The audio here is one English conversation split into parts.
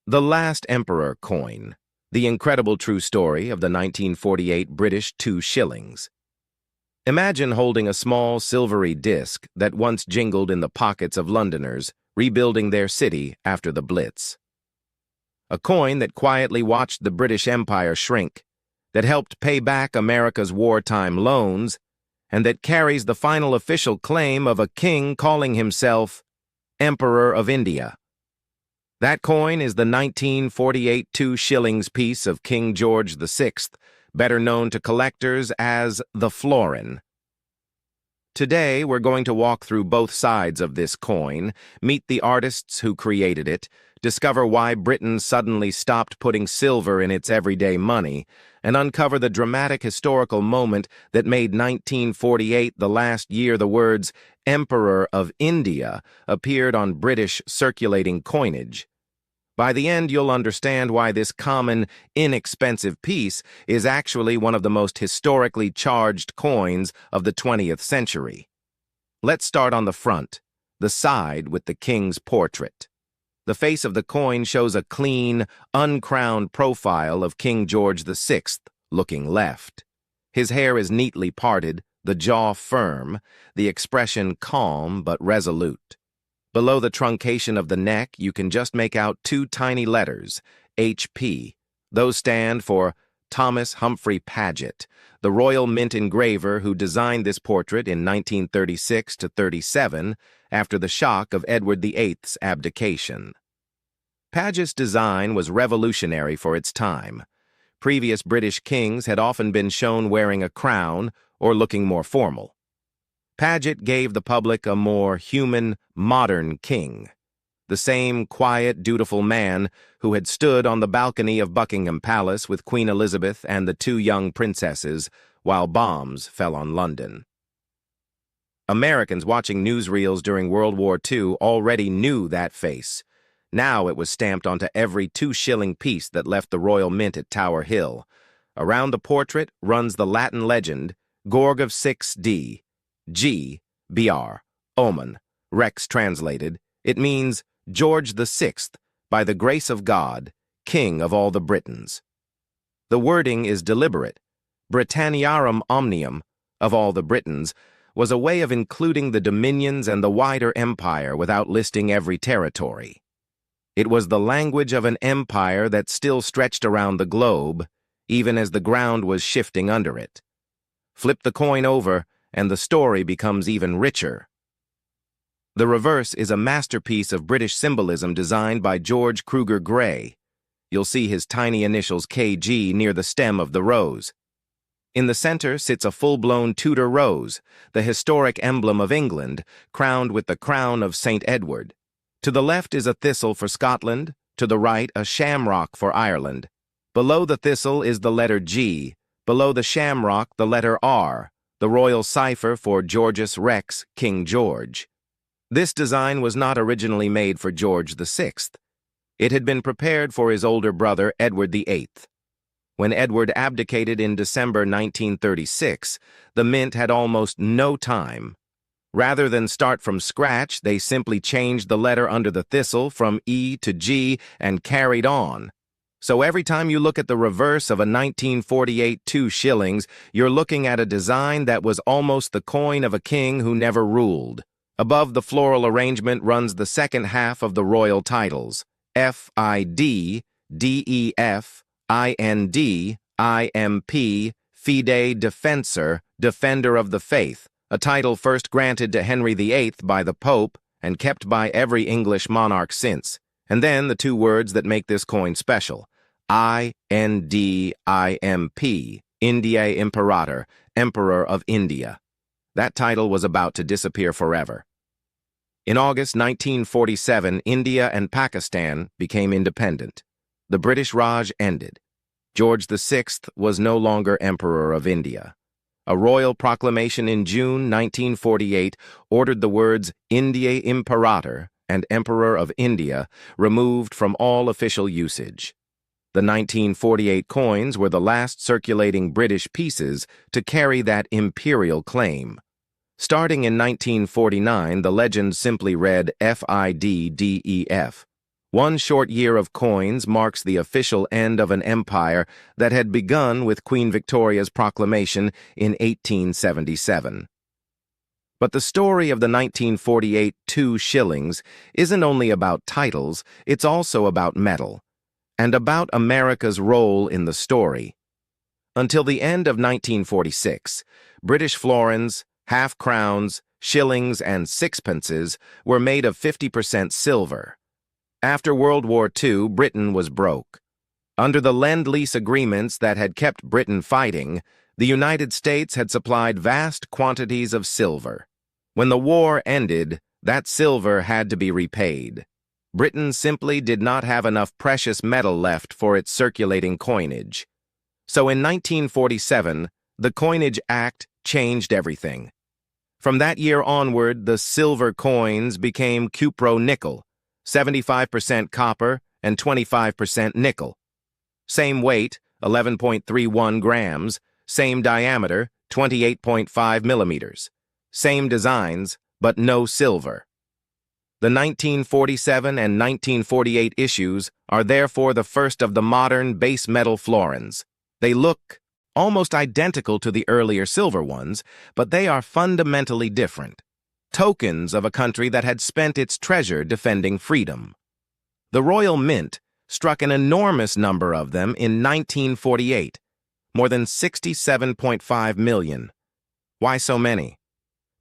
The Last Emperor coin, the incredible true story of the 1948 British 2 shillings. Imagine holding a small silvery disc that once jingled in the pockets of Londoners rebuilding their city after the Blitz. A coin that quietly watched the British Empire shrink, that helped pay back America's wartime loans, and that carries the final official claim of a king calling himself Emperor of India. That coin is the 1948 2 shillings piece of King George VI, better known to collectors as the florin. Today, we're going to walk through both sides of this coin, meet the artists who created it, discover why Britain suddenly stopped putting silver in its everyday money, and uncover the dramatic historical moment that made 1948 the last year the words Emperor of India appeared on British circulating coinage. By the end, you'll understand why this common, inexpensive piece is actually one of the most historically charged coins of the 20th century. Let's start on the front, the side with the king's portrait. The face of the coin shows a clean, uncrowned profile of King George VI, looking left. His hair is neatly parted, the jaw firm, the expression calm but resolute. Below the truncation of the neck, you can just make out two tiny letters, HP. Those stand for Thomas Humphrey Paget, the Royal Mint engraver who designed this portrait in 1936 to 37 after the shock of Edward VIII's abdication. Paget's design was revolutionary for its time. Previous British kings had often been shown wearing a crown or looking more formal. Paget gave the public a more human, modern king, the same quiet, dutiful man who had stood on the balcony of Buckingham Palace with Queen Elizabeth and the two young princesses while bombs fell on London. Americans watching newsreels during World War II already knew that face. Now it was stamped onto every 2-shilling piece that left the Royal Mint at Tower Hill. Around the portrait runs the Latin legend, Gorg of 6D. G, BR, Omen, Rex translated, it means George VI, by the grace of God, King of all the Britons. The wording is deliberate. Britanniarum Omnium, of all the Britons, was a way of including the dominions and the wider empire without listing every territory. It was the language of an empire that still stretched around the globe, even as the ground was shifting under it. Flip the coin over, and the story becomes even richer. The reverse is a masterpiece of British symbolism designed by George Kruger Gray. You'll see his tiny initials KG near the stem of the rose. In the center sits a full-blown Tudor rose, the historic emblem of England, crowned with the crown of St. Edward. To the left is a thistle for Scotland, to the right a shamrock for Ireland. Below the thistle is the letter G, below the shamrock the letter R, the royal cipher for Georgius Rex, King George. This design was not originally made for George VI. It had been prepared for his older brother, Edward VIII. When Edward abdicated in December 1936, the mint had almost no time. Rather than start from scratch, they simply changed the letter under the thistle from E to G and carried on. So every time you look at the reverse of a 1948 2 shillings, you're looking at a design that was almost the coin of a king who never ruled. Above the floral arrangement runs the second half of the royal titles, FID, DEF, IND, IMP, Fide Defensor, Defender of the Faith, a title first granted to Henry VIII by the Pope and kept by every English monarch since. And then the two words that make this coin special. INDIMP, Indiae Imperator, Emperor of India. That title was about to disappear forever. In August 1947, India and Pakistan became independent. The British Raj ended. George VI was no longer Emperor of India. A royal proclamation in June 1948 ordered the words Indiae Imperator and Emperor of India removed from all official usage. The 1948 coins were the last circulating British pieces to carry that imperial claim. Starting in 1949, the legend simply read FIDDEF, One short year of coins marks the official end of an empire that had begun with Queen Victoria's proclamation in 1877. But the story of the 1948 2 shillings isn't only about titles, it's also about metal, and about America's role in the story. Until the end of 1946, British florins, half-crowns, shillings, and sixpences were made of 50% silver. After World War II, Britain was broke. Under the Lend-Lease agreements that had kept Britain fighting, the United States had supplied vast quantities of silver. When the war ended, that silver had to be repaid. Britain simply did not have enough precious metal left for its circulating coinage. So in 1947, the Coinage Act changed everything. From that year onward, the silver coins became cupro-nickel, 75% copper and 25% nickel. Same weight, 11.31 grams, same diameter, 28.5 millimeters. Same designs, but no silver. The 1947 and 1948 issues are therefore the first of the modern base metal florins. They look almost identical to the earlier silver ones, but they are fundamentally different. Tokens of a country that had spent its treasure defending freedom. The Royal Mint struck an enormous number of them in 1948, more than 67.5 million. Why so many?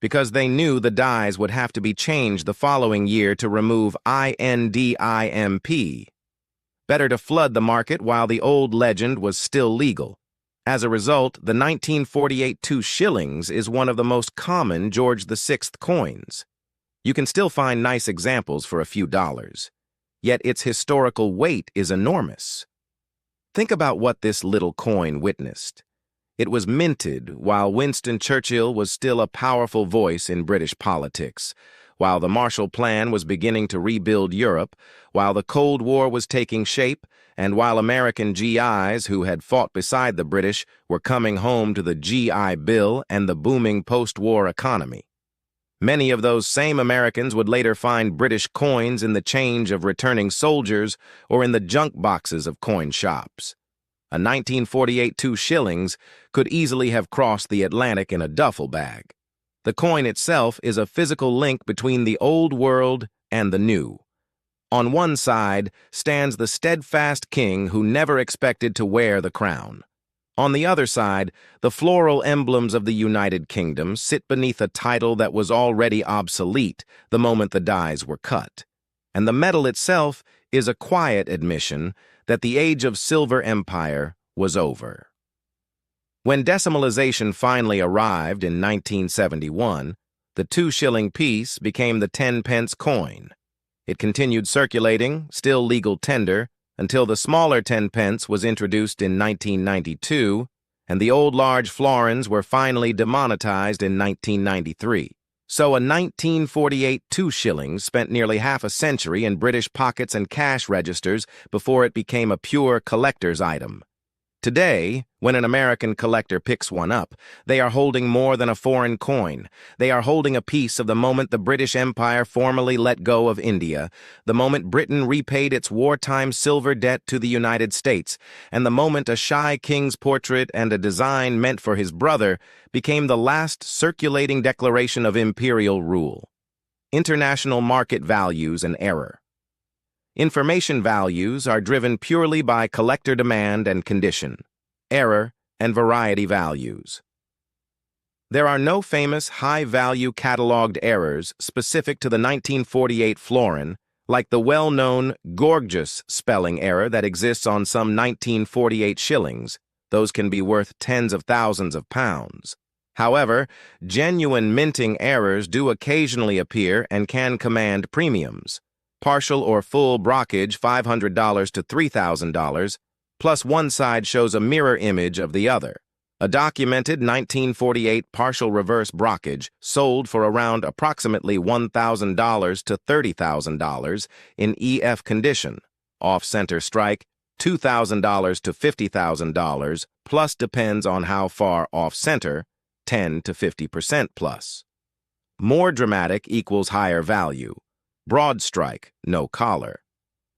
Because they knew the dies would have to be changed the following year to remove INDIMP. Better to flood the market while the old legend was still legal. As a result, the 1948 2 shillings is one of the most common George VI coins. You can still find nice examples for a few dollars. Yet its historical weight is enormous. Think about what this little coin witnessed. It was minted while Winston Churchill was still a powerful voice in British politics, while the Marshall Plan was beginning to rebuild Europe, while the Cold War was taking shape, and while American GIs who had fought beside the British were coming home to the GI Bill and the booming post-war economy. Many of those same Americans would later find British coins in the change of returning soldiers or in the junk boxes of coin shops. A 1948 2 shillings could easily have crossed the Atlantic in a duffel bag. The coin itself is a physical link between the old world and the new. On one side stands the steadfast king who never expected to wear the crown. On the other side, the floral emblems of the United Kingdom sit beneath a title that was already obsolete the moment the dies were cut. And the metal itself is a quiet admission that the age of silver empire was over. When decimalization finally arrived in 1971, the 2-shilling piece became the 10-pence coin. It continued circulating, still legal tender, until the smaller 10-pence was introduced in 1992, and the old large florins were finally demonetized in 1993. So a 1948 2 shillings spent nearly half a century in British pockets and cash registers before it became a pure collector's item. Today, when an American collector picks one up, they are holding more than a foreign coin. They are holding a piece of the moment the British Empire formally let go of India, the moment Britain repaid its wartime silver debt to the United States, and the moment a shy king's portrait and a design meant for his brother became the last circulating declaration of imperial rule. International market values and error. Information values are driven purely by collector demand and condition, error, and variety values. There are no famous high-value catalogued errors specific to the 1948 florin, like the well-known gorgeous spelling error that exists on some 1948 shillings. Those can be worth tens of thousands of pounds. However, genuine minting errors do occasionally appear and can command premiums. Partial or full brockage $500 to $3,000, plus one side shows a mirror image of the other. A documented 1948 partial reverse brockage sold for around approximately $1,000 to $30,000 in EF condition. Off-center strike, $2,000 to $50,000, plus depends on how far off-center, 10 to 50% plus. More dramatic equals higher value. Broad strike, no collar.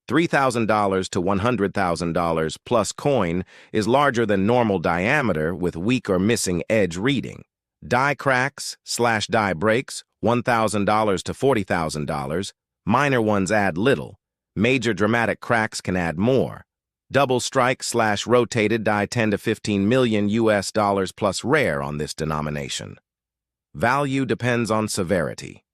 $3,000 to $100,000 plus coin is larger than normal diameter with weak or missing edge reading. Die cracks/die breaks, $1,000 to $40,000. Minor ones add little. Major dramatic cracks can add more. Double strike/rotated die 10 to 15 million US dollars plus rare on this denomination. Value depends on severity.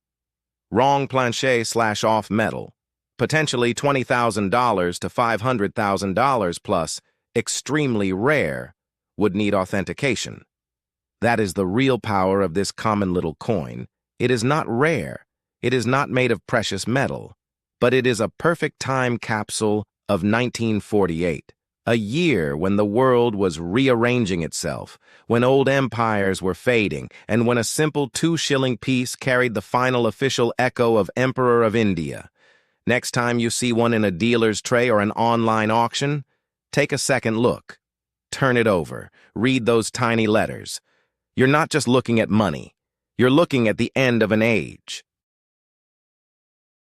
Wrong plancher/off metal, potentially $20,000 to $500,000 plus, extremely rare, would need authentication. That is the real power of this common little coin. It is not rare. It is not made of precious metal. But it is a perfect time capsule of 1948, a year when the world was rearranging itself, when old empires were fading, and when a simple 2-shilling piece carried the final official echo of Emperor of India. Next time you see one in a dealer's tray or an online auction, take a second look. Turn it over. Read those tiny letters. You're not just looking at money. You're looking at the end of an age.